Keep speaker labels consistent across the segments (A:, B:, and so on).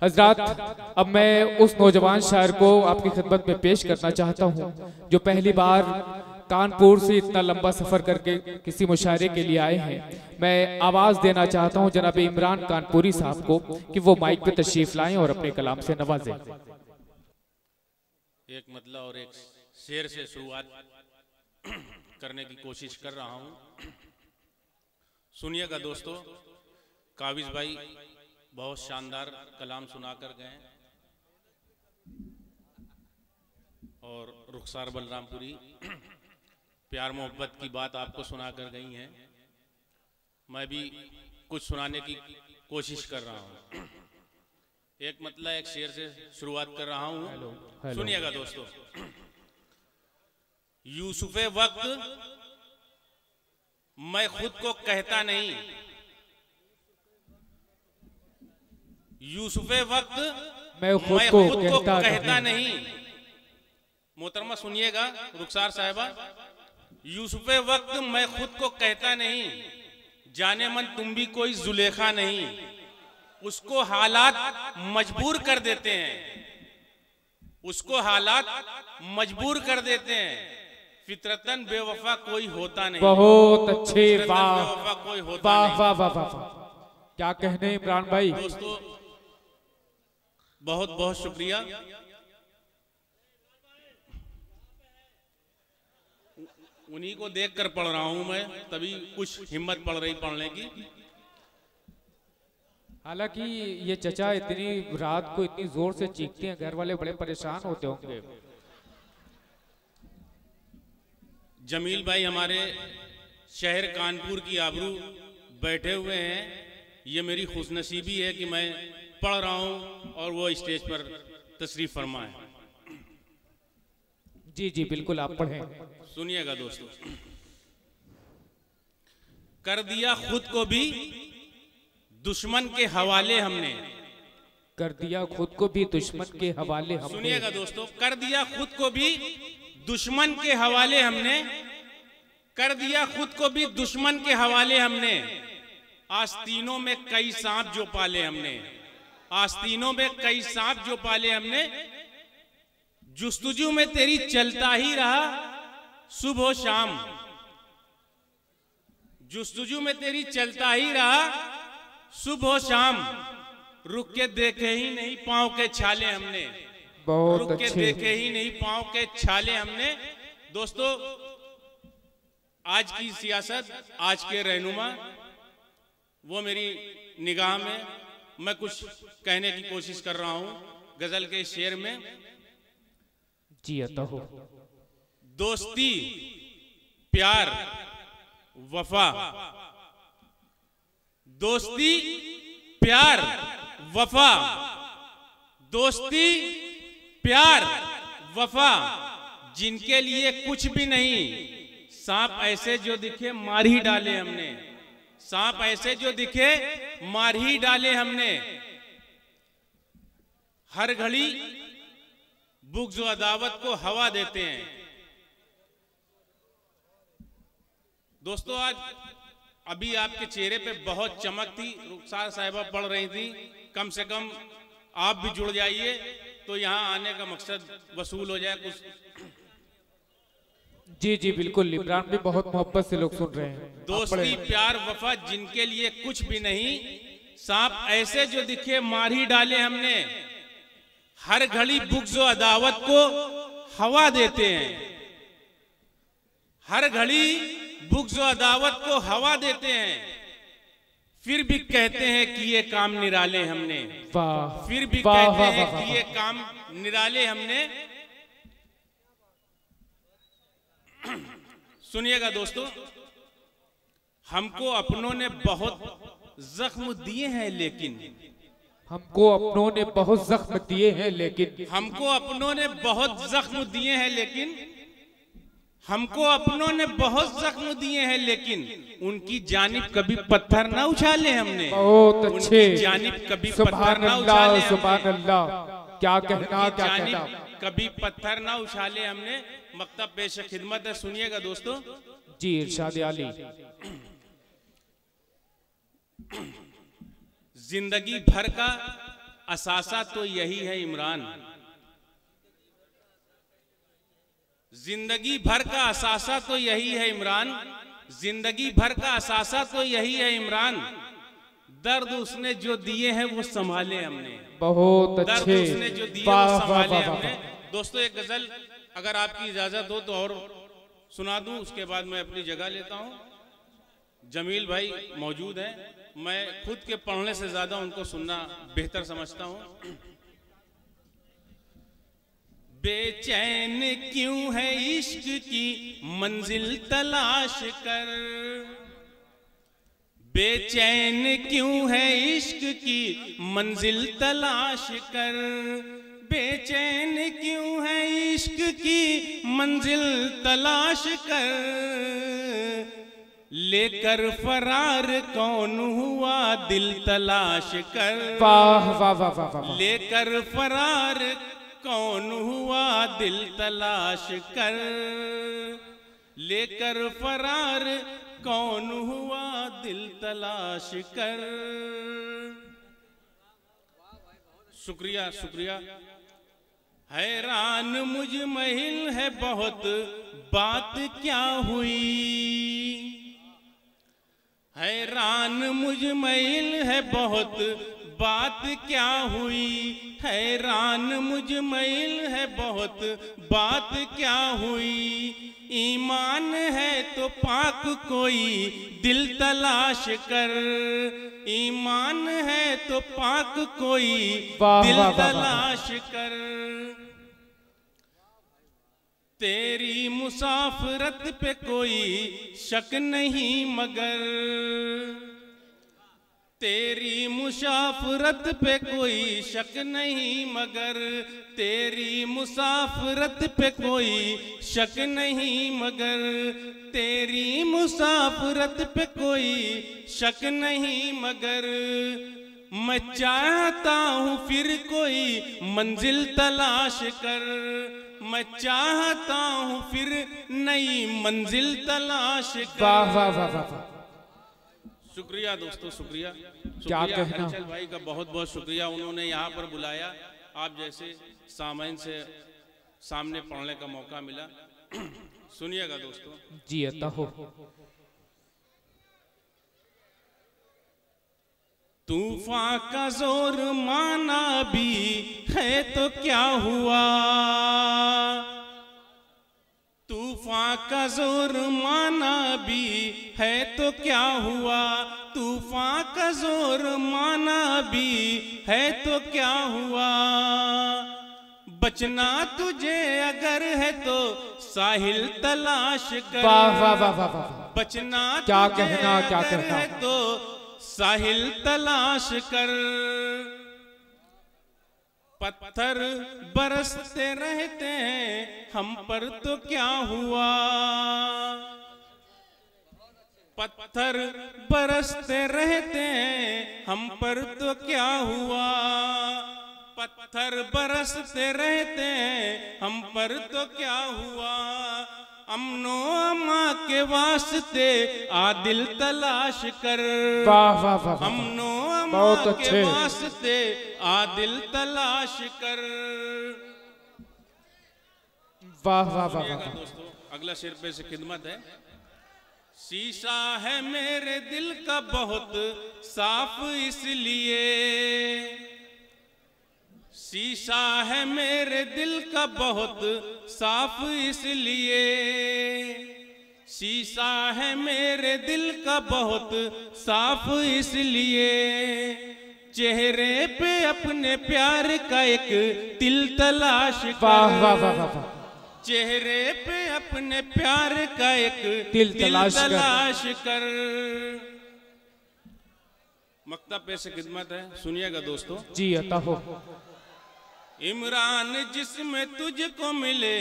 A: हजरात, अब मैं उस नौजवान शायर को आपकी खिदमत में पेश करना चाहता हूँ जो पहली बार कानपुर से इतना लंबा सफर करके किसी मुशायरे के लिए आए हैं। मैं आवाज देना चाहता हूँ जनाब इमरान कानपुरी साहब को कि वो माइक पे तशरीफ लाएं और अपने कलाम से नवाजें।
B: एक मतलब और एक शेर से शुरुआत करने की कोशिश कर रहा हूँ। सुनिएगा दोस्तों, काबिज भाई बहुत शानदार कलाम सुना कर गए और रुखसार बलरामपुरी प्यार मोहब्बत की बात आपको सुना कर गई हैं। मैं भी कुछ सुनाने की कोशिश कर रहा हूँ। एक मतलब एक शेर से शुरुआत कर रहा हूँ, सुनिएगा दोस्तों। यूसुफे वक्त मैं खुद को कहता नहीं, यूसुफे वक्त मैं खुद को कहता नहीं। मोहतरमा सुनिएगा रुखसार साहिबा, यूसुफे वक्त मैं खुद को कहता नहीं, जाने मन तुम भी कोई जुलेखा नहीं। उसको हालात मजबूर कर देते हैं, उसको हालात मजबूर कर देते हैं। फितरतन बेवफा कोई होता नहीं।
A: बहुत अच्छे, वाह
B: कोई होता
A: वाह वाह वाह वाह, क्या कहने इमरान भाई।
B: दोस्तों बहुत बहुत शुक्रिया। उन्हीं को देखकर पढ़ रहा हूं मैं, तभी कुछ हिम्मत पड़ रही पढ़ने की।
A: हालांकि ये चचा इतनी रात को इतनी जोर से चीखते हैं, घर वाले बड़े परेशान होते होंगे।
B: जमील भाई हमारे शहर कानपुर की आबरू बैठे हुए हैं। ये मेरी खुशनसीबी है कि मैं पढ़ रहा हूं और वो स्टेज पर तशरीफ फरमा है।
A: जी जी बिल्कुल, आप पढ़ें।
B: सुनिएगा दोस्तों, कर दिया खुद को भी दुश्मन के हवाले हमने,
A: कर दिया खुद को भी दुश्मन के हवाले हमने।
B: सुनिएगा दोस्तों, कर दिया खुद को भी दुश्मन के हवाले हमने, कर दिया खुद को भी दुश्मन के हवाले हमने। आस्तीनों में कई सांप जो पाले हमने, आस्तीनों में कई सांप जो पाले हमने। जुस्तजू में तेरी चलता ही रहा सुबह शाम, जुस्तजू में तेरी चलता ही रहा सुबह शाम। रुक के देखे ही नहीं पांव के छाले हमने, रुक के देखे ही नहीं पांव के छाले हमने। दोस्तों आज की सियासत, आज के रहनुमा, वो मेरी निगाह में मैं कुछ कहने की कोशिश कर रहा हूं गजल के शेर में।
A: जी अता हो।
B: दोस्ती प्यार वफा, दोस्ती प्यार वफा, दोस्ती प्यार वफा। जिनके लिए कुछ भी नहीं, सांप ऐसे जो दिखे मार ही डाले हमने, सांप ऐसे जो दिखे मार ही डाले हमने। हर घड़ी बुग़्ज़ व अदावत को हवा देते हैं। दोस्तों आज अभी आपके चेहरे पे बहुत चमक थी, रुखसार साहिबा पढ़ रही थी। कम से कम आप भी जुड़ जाइए तो यहाँ आने का मकसद वसूल हो जाए कुछ।
A: जी जी बिल्कुल, इमरान भी बहुत मोहब्बत से लोग सुन रहे हैं।
B: दोस्ती प्यार वफा, जिनके लिए कुछ भी नहीं, सांप ऐसे जो दिखे मार ही डाले हमने। हर घड़ी बुग़्ज़ व अदावत को हवा देते हैं, हर घड़ी बुग़्ज़ व अदावत को हवा देते हैं। फिर भी कहते हैं कि ये काम निराले हमने, फिर भी कहते हैं कि ये काम निराले हमने। सुनिएगा दोस्तों, हमको अपनों ने बहुत जख्म दिए हैं लेकिन,
A: हमको अपनों ने बहुत जख्म दिए हैं लेकिन,
B: हमको अपनों ने बहुत जख्म दिए हैं लेकिन, हमको अपनों ने बहुत जख्म दिए हैं लेकिन, उनकी जानिब कभी पत्थर ना उछाले हमने।
A: बहुत अच्छे,
B: उनकी जानिब कभी
A: सुभान अल्लाह, सुभान अल्लाह, क्या कहना, क्या कहना।
B: कभी पत्थर ना उछाले हमने। मकतब पेश खिदमत है, सुनिएगा दोस्तों।
A: जी इरशाद आली।
B: जिंदगी भर का असासा तो यही है इमरान। जिंदगी भर का असासा तो यही है इमरान, जिंदगी भर का असासा तो यही है इमरान। दर्द उसने जो दिए हैं वो संभाले हमने,
A: बहुत अच्छे,
B: दर्द उसने जो दिए वो संभाले हमने। दोस्तों एक गजल अगर आपकी इजाजत हो तो और सुना दूं, उसके बाद मैं अपनी जगह लेता हूं। जमील भाई मौजूद हैं, मैं खुद के पढ़ने से ज्यादा उनको सुनना बेहतर समझता हूं। बेचैन क्यों है इश्क की मंजिल तलाश कर, बेचैन क्यों है इश्क की मंजिल तलाश कर, बेचैन क्यों है इश्क की मंजिल तलाश कर, लेकर फरार कौन हुआ दिल तलाश कर।
A: वाह वाह वाह वाह वाह।
B: लेकर फरार कौन हुआ दिल तलाश कर, लेकर फरार कौन हुआ दिल तलाश कर। शुक्रिया शुक्रिया। हैरान मुझ महिल है बहुत बात क्या हुई, हैरान मुझ महिल है बहुत बात क्या हुई, हैरान मुझ महिल है बहुत बात क्या हुई। ईमान है तो पाक कोई दिल तलाश कर, ईमान है तो पाक कोई दिल तलाश कर। तेरी मुसाफरत पे कोई शक नहीं मगर, तेरी मुसाफरत पे कोई शक नहीं मगर, तेरी मुसाफरत पे कोई शक नहीं मगर, तेरी मुसाफरत पे कोई शक नहीं मगर। मैं चाहता हूँ फिर कोई मंजिल तलाश कर, मैं चाहता हूँ फिर नई मंजिल तलाश कर।
A: वाह वाह वाह वाह।
B: शुक्रिया दोस्तों, शुक्रिया।
A: क्या कहना
B: हलचल भाई का बहुत बहुत शुक्रिया, उन्होंने यहाँ पर बुलाया, आप जैसे सामईन से सामने पढ़ने का मौका मिला। सुनिएगा दोस्तों।
A: जी अता हो।
B: तूफान का जोर माना भी है तो क्या हुआ, तूफान का जोर माना भी है तो क्या हुआ, तूफान का जोर माना भी है तो क्या हुआ। बचना तुझे अगर है तो साहिल तलाश कर,
A: वाह वाह वाह वाह वाह।
B: बचना
A: क्या
B: तुझे
A: कहना, क्या
B: अगर
A: कहना।
B: है तो साहिल तलाश कर। पत्थर बरसते रहते हैं हम पर तो क्या हुआ, पत्थर बरसते रहते हैं हम पर तो क्या हुआ, पत्थर बरसते रहते हैं हम पर तो क्या हुआ। अमनो अमा के वास्ते आदिल तलाश कर,
A: वाह वाह वाह।
B: अमनो अमा
A: बहुत
B: के
A: अच्छे।
B: वास्ते आदिल तलाश कर।
A: वाह वाह वाह
B: सुनिएगा
A: वाह।
B: दोस्तों, अगला शेर पे से खिदमत है। शीशा है मेरे दिल का बहुत साफ इसलिए, शीशा है मेरे दिल का बहुत साफ इसलिए, शीशा है मेरे दिल का बहुत साफ इसलिए। चेहरे पे अपने प्यार का एक तिल तलाश कर,
A: वाह वाह वाह वाह।
B: चेहरे पे अपने प्यार का एक
A: तिल तलाश
B: कर। मकतब पे से खिदमत है, सुनिएगा दोस्तों।
A: जी अता हो।
B: इमरान जिसमें तुझको मिले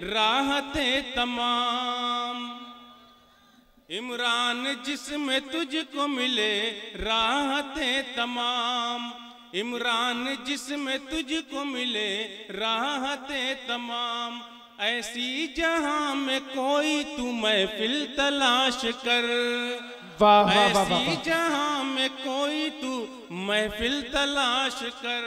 B: राहतें तमाम, इमरान जिसमें तुझको मिले राहतें तमाम, इमरान जिसमें तुझको मिले राहतें तमाम। ऐसी जहां में कोई तू महफिल तलाश कर,
A: वाह वाह वाह
B: ऐसी
A: वाह।
B: जहां में कोई तू महफिल तलाश कर।